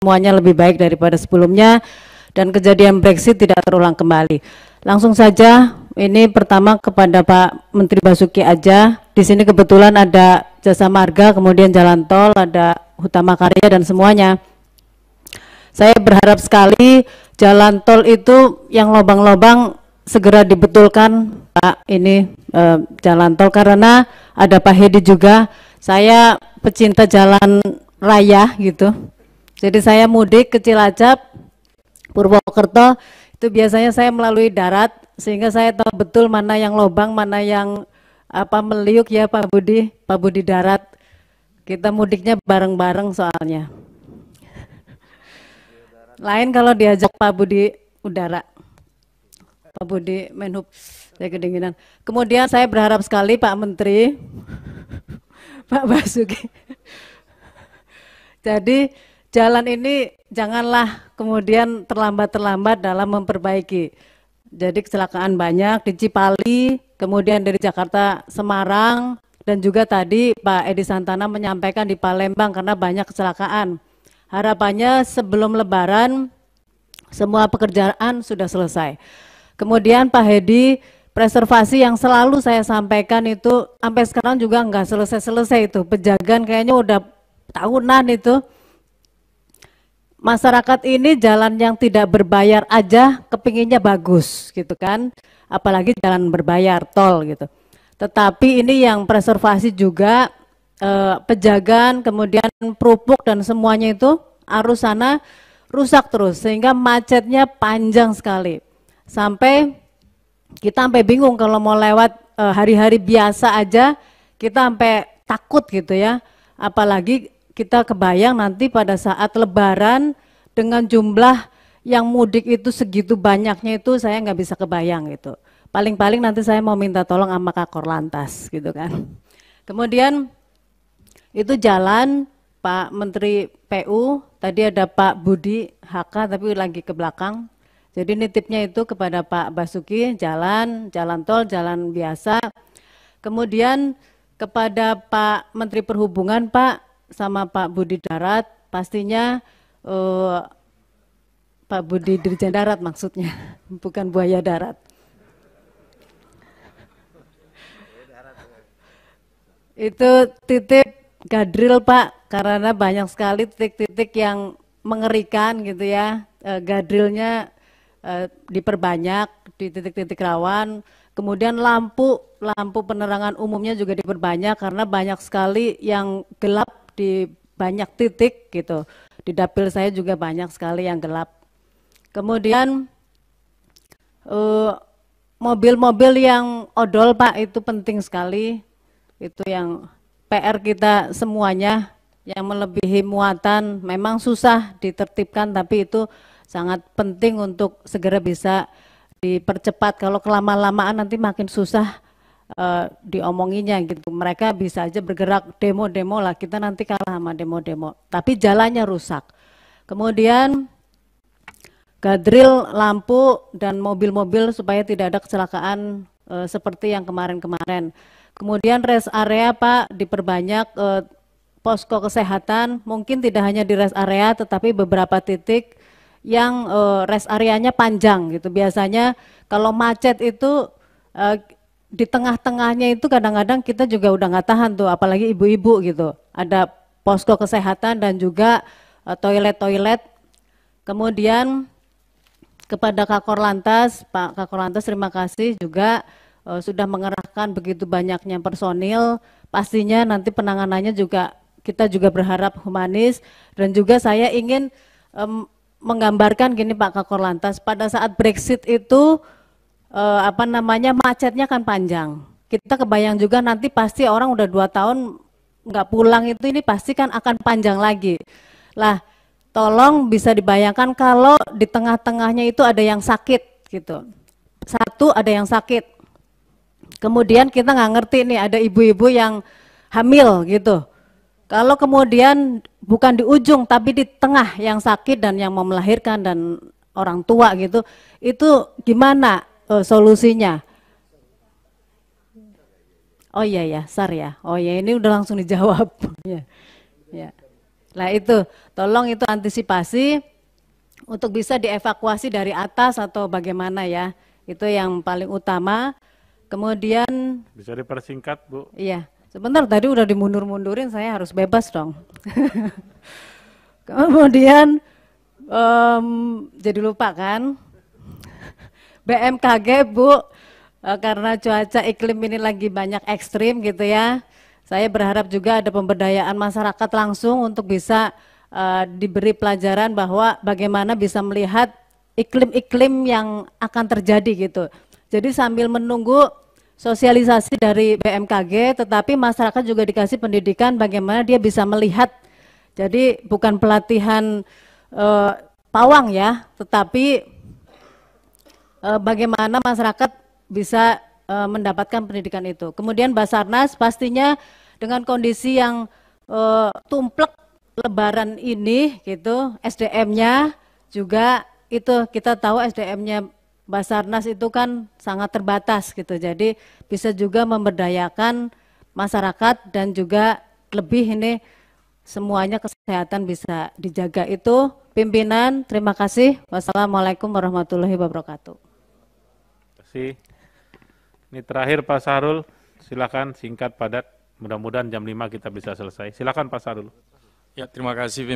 semuanya lebih baik daripada sebelumnya dan kejadian Brexit tidak terulang kembali. Langsung saja, ini pertama kepada Pak Menteri Basuki aja. Di sini kebetulan ada Jasa Marga, kemudian Jalan Tol, ada Hutama Karya dan semuanya. Saya berharap sekali jalan tol itu yang lubang-lubang segera dibetulkan, Pak. Ini jalan tol karena ada Pak Hedi juga. Saya pecinta jalan raya gitu. Jadi saya mudik ke Cilacap, Purwokerto, itu biasanya saya melalui darat sehingga saya tahu betul mana yang lubang, mana yang meliuk ya Pak Budi darat. Kita mudiknya bareng-bareng soalnya. Lain kalau diajak Pak Budi udara. Pak Budi Menhub, saya kedinginan. Kemudian saya berharap sekali Pak Menteri, Pak Basuki. Jadi jalan ini janganlah kemudian terlambat-terlambat dalam memperbaiki. Jadi kecelakaan banyak di Cipali, kemudian dari Jakarta Semarang, dan juga tadi Pak Edi Santana menyampaikan di Palembang karena banyak kecelakaan. Harapannya sebelum Lebaran semua pekerjaan sudah selesai. Kemudian Pak Hedi, preservasi yang selalu saya sampaikan itu sampai sekarang juga nggak selesai-selesai itu. Pejagan kayaknya udah tahunan itu. Masyarakat ini jalan yang tidak berbayar aja kepinginnya bagus gitu kan, apalagi jalan berbayar tol gitu. Tetapi ini yang preservasi juga pejagan, kemudian Prupuk dan semuanya itu arus sana rusak terus sehingga macetnya panjang sekali. Sampai kita sampai bingung kalau mau lewat hari-hari biasa aja kita sampai takut gitu ya. Apalagi kita kebayang nanti pada saat Lebaran dengan jumlah yang mudik itu segitu banyaknya itu saya nggak bisa kebayang gitu. Paling-paling nanti saya mau minta tolong sama Kakor Lantas gitu kan. Kemudian itu jalan Pak Menteri PU, tadi ada Pak Budi HK tapi lagi ke belakang. Jadi nitipnya itu kepada Pak Basuki, jalan tol, jalan biasa. Kemudian kepada Pak Menteri Perhubungan Pak, sama Pak Budi Darat, pastinya Pak Budi Dirjen Darat maksudnya, bukan buaya darat. Itu titip gadril Pak, karena banyak sekali titik-titik yang mengerikan gitu ya, gadrilnya diperbanyak di titik-titik rawan. Kemudian lampu penerangan umumnya juga diperbanyak karena banyak sekali yang gelap di banyak titik gitu. Di dapil saya juga banyak sekali yang gelap. Kemudian mobil-mobil yang odol Pak itu penting sekali. Itu yang PR kita semuanya yang melebihi muatan memang susah ditertibkan tapi itu sangat penting untuk segera bisa dipercepat. Kalau kelama-lamaan nanti makin susah diomonginya gitu. Mereka bisa aja bergerak demo-demo lah, kita nanti kalah sama demo-demo. Tapi jalannya rusak. Kemudian gadril, lampu, dan mobil-mobil supaya tidak ada kecelakaan seperti yang kemarin-kemarin. Kemudian rest area Pak diperbanyak posko kesehatan, mungkin tidak hanya di rest area tetapi beberapa titik yang rest areanya panjang gitu. Biasanya kalau macet itu di tengah-tengahnya itu kadang-kadang kita juga udah nggak tahan tuh, apalagi ibu-ibu gitu. Ada posko kesehatan dan juga toilet-toilet. Kemudian kepada Kakor Lantas, Pak Kakor Lantas terima kasih juga sudah mengerahkan begitu banyaknya personil. Pastinya nanti penanganannya juga kita juga berharap humanis dan juga saya ingin menggambarkan gini Pak Kakor Lantas, pada saat Brexit itu macetnya kan panjang. Kita kebayang juga nanti pasti orang udah 2 tahun nggak pulang itu ini pasti kan akan panjang lagi. Lah, tolong bisa dibayangkan kalau di tengah-tengahnya itu ada yang sakit gitu. Satu ada yang sakit. Kemudian kita nggak ngerti nih ada ibu-ibu yang hamil gitu. Kalau kemudian bukan di ujung tapi di tengah yang sakit dan yang mau melahirkan dan orang tua gitu, itu gimana solusinya? Oh iya ya, SAR ya. Oh ya, ini udah langsung dijawab. Ya. Ya. Nah itu, tolong itu antisipasi untuk bisa dievakuasi dari atas atau bagaimana ya. Itu yang paling utama. Kemudian, Bisa dipersingkat, Bu? iya, sebentar tadi udah dimundur-mundurin, saya harus bebas dong. Kemudian, jadi lupa kan, BMKG Bu, karena cuaca iklim ini lagi banyak ekstrim gitu ya, saya berharap juga ada pemberdayaan masyarakat langsung untuk bisa diberi pelajaran bahwa bagaimana bisa melihat iklim-iklim yang akan terjadi gitu. Jadi sambil menunggu sosialisasi dari BMKG, tetapi masyarakat juga dikasih pendidikan bagaimana dia bisa melihat. Jadi bukan pelatihan pawang ya, tetapi bagaimana masyarakat bisa mendapatkan pendidikan itu. Kemudian Basarnas pastinya dengan kondisi yang tumplek Lebaran ini gitu, SDM-nya juga itu kita tahu SDM-nya Basarnas itu kan sangat terbatas gitu. Jadi bisa juga memberdayakan masyarakat dan juga lebih ini semuanya kesehatan bisa dijaga. Itu pimpinan, terima kasih. Wassalamualaikum warahmatullahi wabarakatuh. Terima kasih. Ini terakhir Pak Sahrul, silakan singkat padat. Mudah-mudahan jam 5 kita bisa selesai. Silakan Pak Sahrul. Ya, terima kasih.